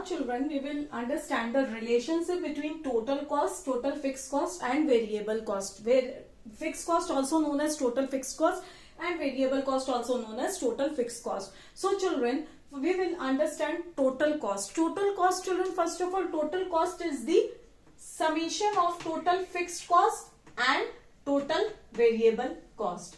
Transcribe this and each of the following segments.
children, we will understand the relationship between total cost, total fixed cost and variable cost. Where fixed cost also known as total fixed cost and variable cost also known as total fixed cost. So children, we will understand total cost. Total cost, children, first of all, total cost is the summation of total fixed cost and total variable cost.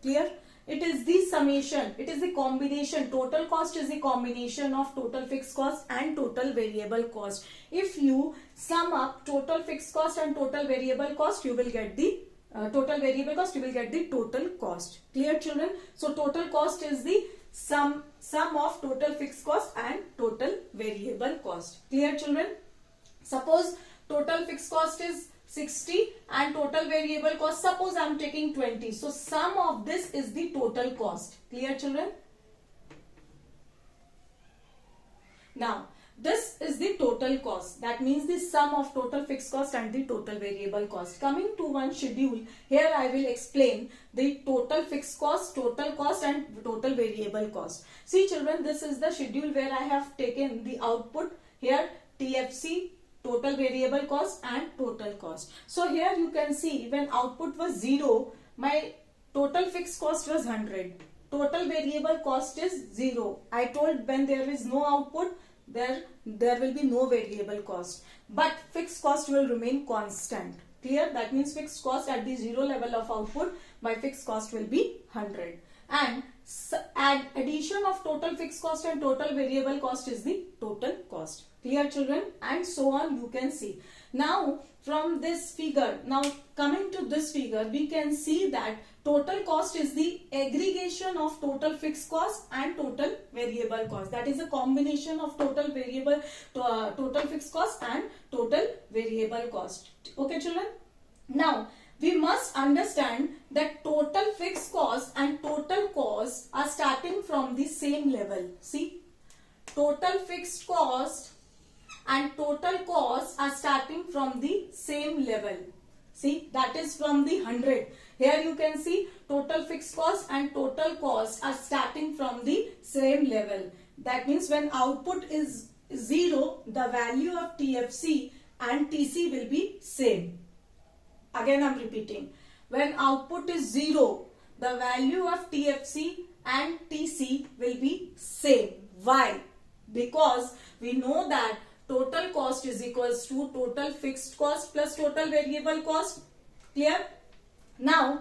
Clear? It is the summation, it is the combination. Total cost is the combination of total fixed cost and total variable cost. If you sum up total fixed cost and total variable cost, you will get the total variable cost, you will get the total cost. Clear, children? So total cost is the sum of total fixed cost and total variable cost. Clear, children? Suppose total fixed cost is 60 and total variable cost, suppose I am taking 20. So sum of this is the total cost. Clear, children? Now this is the total cost. That means the sum of total fixed cost and the total variable cost. Coming to one schedule, here I will explain the total fixed cost, total cost and total variable cost. See children, this is the schedule where I have taken the output here, TFC, total variable cost and total cost. So here you can see when output was 0, my total fixed cost was 100. Total variable cost is 0. I told when there is no output, there will be no variable cost. But fixed cost will remain constant. Clear? That means fixed cost at the 0 level of output, my fixed cost will be 100. And addition of total fixed cost and total variable cost is the total cost. Clear, children? And so on you can see. Now from this figure, now coming to this figure, we can see that total cost is the aggregation of total fixed cost and total variable cost. That is a combination of total fixed cost and total variable cost. Okay, children? Now we must understand that total fixed cost and total cost are starting from the same level. See, total fixed cost and total cost are starting from the same level. See, that is from the 100. Here you can see total fixed cost and total cost are starting from the same level. That means when output is 0, the value of TFC and TC will be same. Again I am repeating. When output is 0, the value of TFC and TC will be same. Why? Because we know that total cost is equals to total fixed cost plus total variable cost. Clear? Now,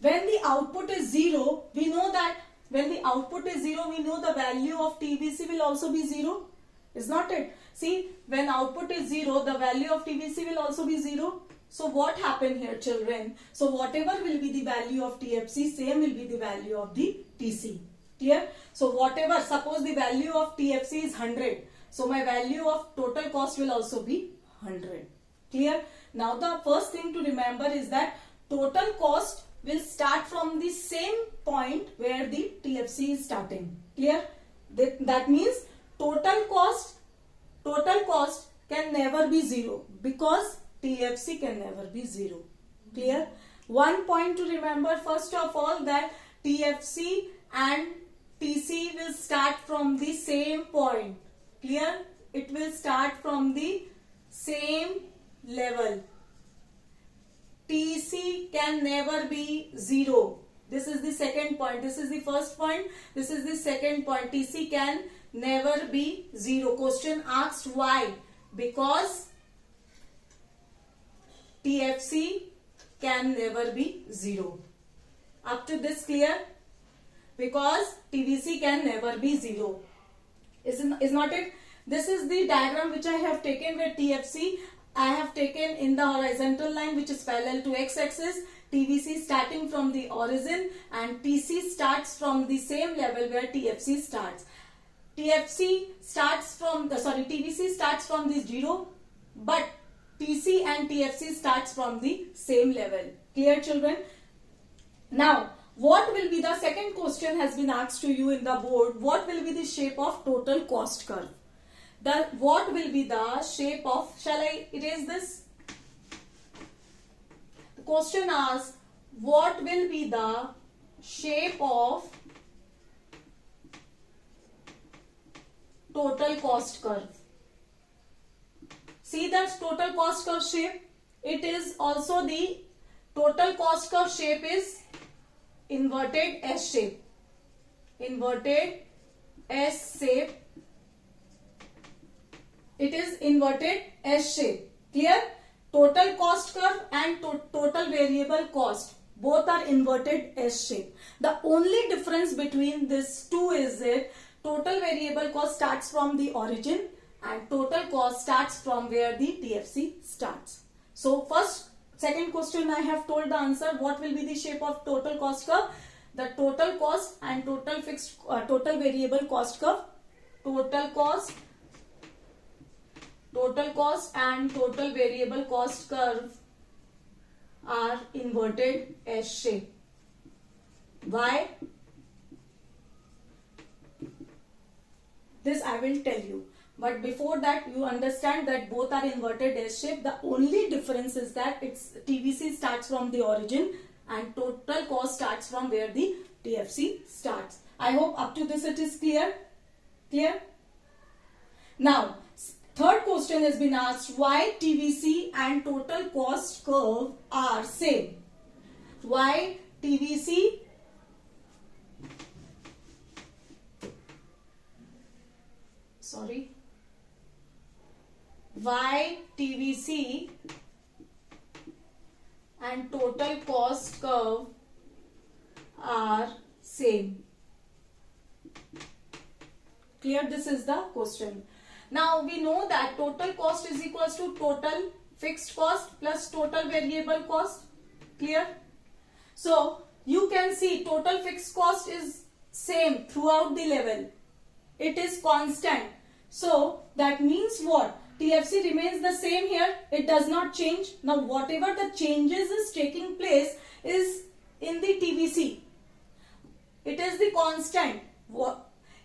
when the output is 0, we know that when the output is 0, we know the value of TVC will also be 0. Is not it? See, when output is 0, the value of TVC will also be 0. So what happened here, children? So whatever will be the value of TFC, same will be the value of the TC. Clear? So whatever, suppose the value of TFC is 100. So my value of total cost will also be 100. Clear? Now the first thing to remember is that total cost will start from the same point where the TFC is starting. Clear? That means total cost can never be 0 because TFC can never be 0. Clear? One point to remember first of all, that TFC and TC will start from the same point. Clear? It will start from the same level. TC can never be 0. This is the second point. This is the first point. This is the second point. TC can never be 0. Question asked why? Because TFC can never be 0. Up to this clear? Because TVC can never be 0. Is not it? This is the diagram which I have taken where TFC I have taken in the horizontal line which is parallel to x-axis. TVC starting from the origin and TC starts from the same level where TFC starts. TVC starts from the 0, but TC and TFC starts from the same level. Clear, children? Now, what will be the second question has been asked to you in the board? What will be the shape of total cost curve? What will be the shape of, shall I erase this? The question asks, what will be the shape of total cost curve. See that total cost curve shape? It is also the total cost curve shape is inverted S shape. Inverted S shape. It is inverted S shape. Clear? Total cost curve and total variable cost, both are inverted S shape. The only difference between these two is that total variable cost starts from the origin and total cost starts from where the TFC starts. So second question I have told the answer. What will be the shape of total cost curve? The total cost and total variable cost curve. Total cost and total variable cost curve are inverted S shape. Why? This I will tell you. But before that, you understand that both are inverted S shape. The only difference is that its TVC starts from the origin and total cost starts from where the TFC starts. I hope up to this it is clear. Clear? Now, third question has been asked, why TVC and total cost curve are same? Why TVC why TVC and total cost curve are same? Clear? This is the question. Now we know that total cost is equals to total fixed cost plus total variable cost. Clear? So you can see total fixed cost is same throughout the level. It is constant. So that means what? TFC remains the same here. It does not change. Now whatever the changes is taking place is in the TVC. It is the constant.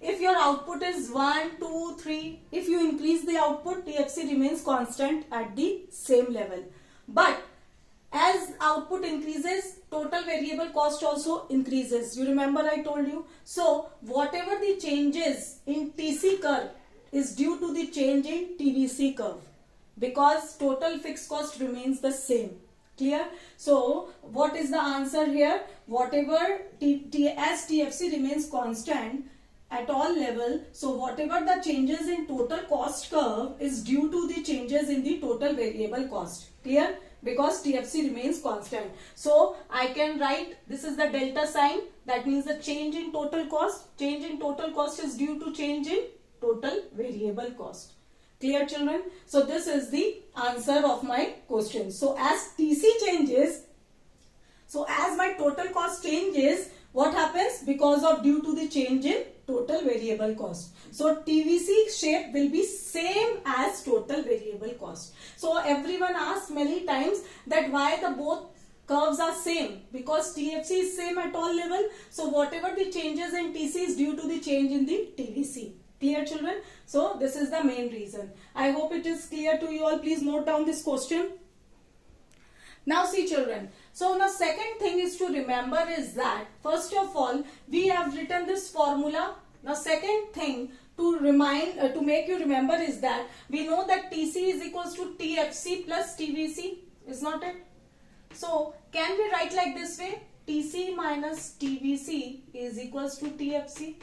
If your output is 1, 2, 3, if you increase the output, TFC remains constant at the same level. But as output increases, total variable cost also increases. You remember I told you. So whatever the changes in TC curve is due to the change in TVC curve, because total fixed cost remains the same. Clear? So what is the answer here? Whatever as TFC remains constant at all level, so whatever the changes in total cost curve is due to the changes in the total variable cost. Clear? Because TFC remains constant. So I can write, this is the delta sign. That means the change in total cost. Change in total cost is due to change in total variable cost. Clear, children? So this is the answer of my question. So as TC changes, so as my total cost changes, what happens? Because of due to the change in total variable cost. So TVC shape will be same as total variable cost. So everyone asked many times that why the both curves are same, because TFC is same at all level. So whatever the changes in TC is due to the change in the TVC. Clear, children? So this is the main reason. I hope it is clear to you all. Please note down this question. Now see, children. So the second thing is to remember is that first of all we have written this formula. Now second thing to make you remember is that we know that TC is equals to TFC plus TVC. Is not it? So can we write like this way? TC minus TVC is equals to TFC.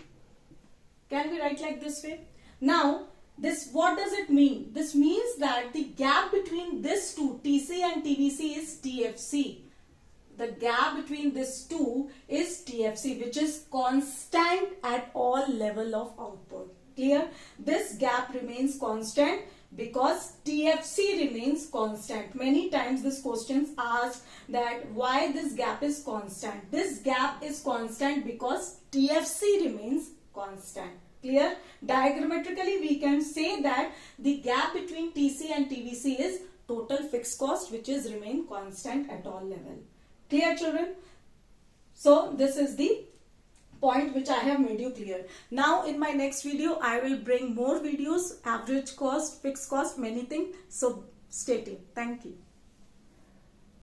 Can we write like this way? Now, what does it mean? This means that the gap between this two, TC and TVC, is TFC. The gap between these two is TFC, which is constant at all level of output. Clear? This gap remains constant because TFC remains constant. Many times this question asks that why this gap is constant. This gap is constant because TFC remains constant. Clear? Diagrammatically we can say that the gap between TC and TVC is total fixed cost, which is remain constant at all level. Clear, children? So this is the point which I have made you clear. Now in my next video I will bring more videos, average cost, fixed cost, many things. So stay tuned. Thank you.